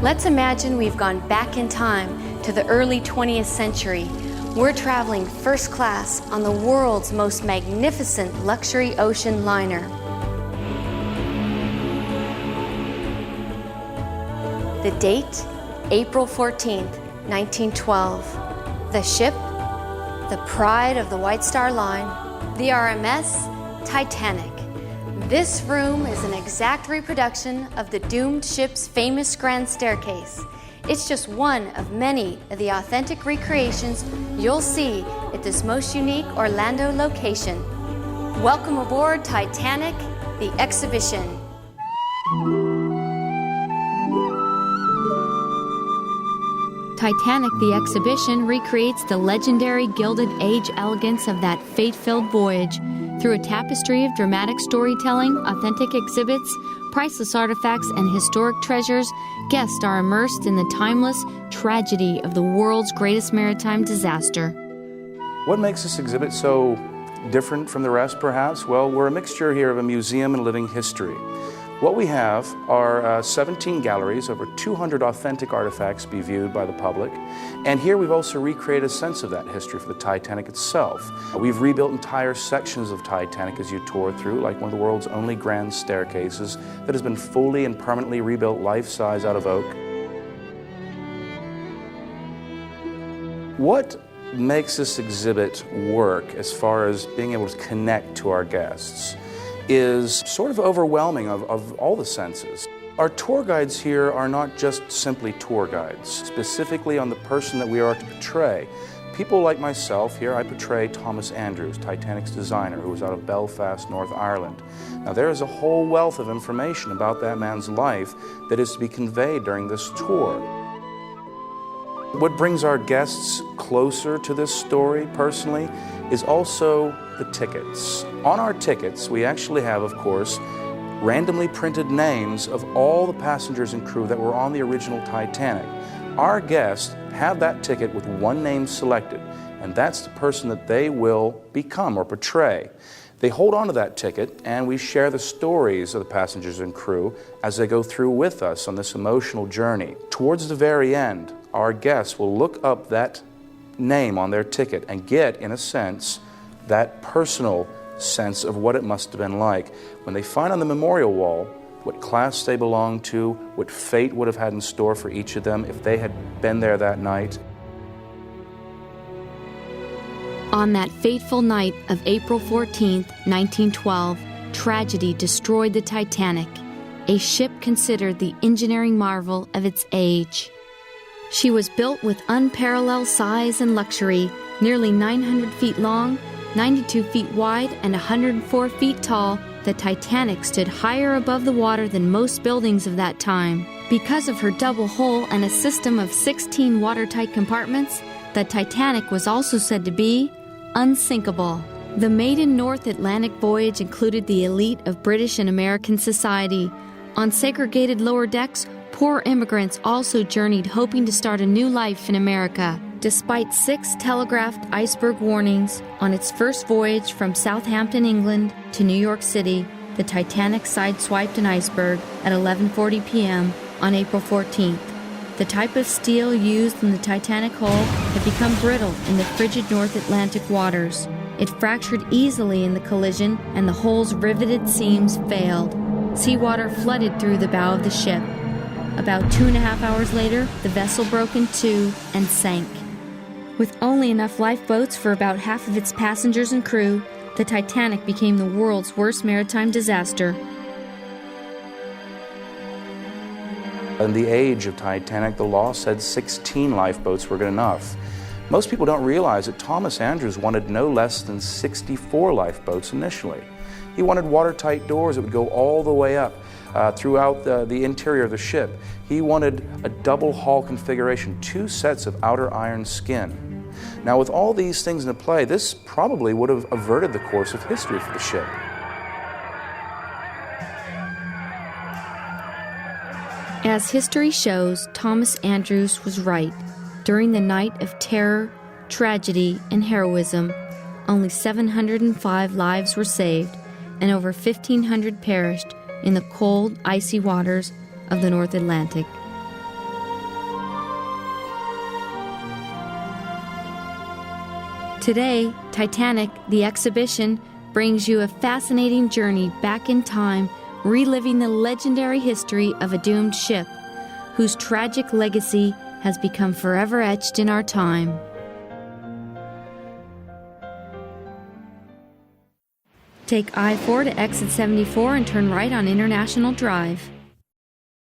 Let's imagine we've gone back in time to the early 20th century. We're traveling first class on the world's most magnificent luxury ocean liner. The date, April 14th, 1912. The ship, the pride of the White Star Line, the RMS Titanic. This room is an exact reproduction of the doomed ship's famous grand staircase. It's just one of many of the authentic recreations you'll see at this most unique Orlando location. Welcome aboard Titanic, the exhibition. Titanic, the exhibition, recreates the legendary Gilded Age elegance of that fate-filled voyage. Through a tapestry of dramatic storytelling, authentic exhibits, priceless artifacts, and historic treasures, guests are immersed in the timeless tragedy of the world's greatest maritime disaster. What makes this exhibit so different from the rest, perhaps? Well, we're a mixture here of a museum and living history. What we have are 17 galleries, over 200 authentic artifacts to be viewed by the public. And here we've also recreated a sense of that history for the Titanic itself. We've rebuilt entire sections of Titanic as you tour through, like one of the world's only grand staircases that has been fully and permanently rebuilt life-size out of oak. What makes this exhibit work as far as being able to connect to our guests is sort of overwhelming of all the senses. Our tour guides here are not just simply tour guides, specifically on the person that we are to portray. People like myself here, I portray Thomas Andrews, Titanic's designer, who was out of Belfast, North Ireland. Now there is a whole wealth of information about that man's life that is to be conveyed during this tour. What brings our guests closer to this story, personally, is also the tickets. On our tickets, we actually have, of course, randomly printed names of all the passengers and crew that were on the original Titanic. Our guests have that ticket with one name selected, and that's the person that they will become or portray. They hold on to that ticket, and we share the stories of the passengers and crew as they go through with us on this emotional journey. Towards the very end, our guests will look up that name on their ticket and get, in a sense, that personal sense of what it must have been like when they find on the memorial wall what class they belonged to, what fate would have had in store for each of them if they had been there that night. On that fateful night of April 14th, 1912, tragedy destroyed the Titanic, a ship considered the engineering marvel of its age. She was built with unparalleled size and luxury, nearly 900 feet long, 92 feet wide, and 104 feet tall. The Titanic stood higher above the water than most buildings of that time. Because of her double hull and a system of 16 watertight compartments, the Titanic was also said to be unsinkable. The maiden North Atlantic voyage included the elite of British and American society. On segregated lower decks, poor immigrants also journeyed hoping to start a new life in America. Despite 6 telegraphed iceberg warnings on its first voyage from Southampton, England to New York City, the Titanic sideswiped an iceberg at 11:40 p.m. on April 14th. The type of steel used in the Titanic hull had become brittle in the frigid North Atlantic waters. It fractured easily in the collision, and the hull's riveted seams failed. Seawater flooded through the bow of the ship. About 2.5 hours later, the vessel broke in two and sank. With only enough lifeboats for about half of its passengers and crew, the Titanic became the world's worst maritime disaster. In the age of Titanic, the law said 16 lifeboats were good enough. Most people don't realize that Thomas Andrews wanted no less than 64 lifeboats initially. He wanted watertight doors that would go all the way up throughout the interior of the ship. He wanted a double hull configuration, 2 sets of outer iron skin. Now, with all these things into play, this probably would have averted the course of history for the ship. As history shows, Thomas Andrews was right. During the night of terror, tragedy, and heroism, only 705 lives were saved, and over 1,500 perished in the cold, icy waters of the North Atlantic. Today, Titanic, the exhibition, brings you a fascinating journey back in time, reliving the legendary history of a doomed ship whose tragic legacy has become forever etched in our time. Take I-4 to exit 74 and turn right on International Drive.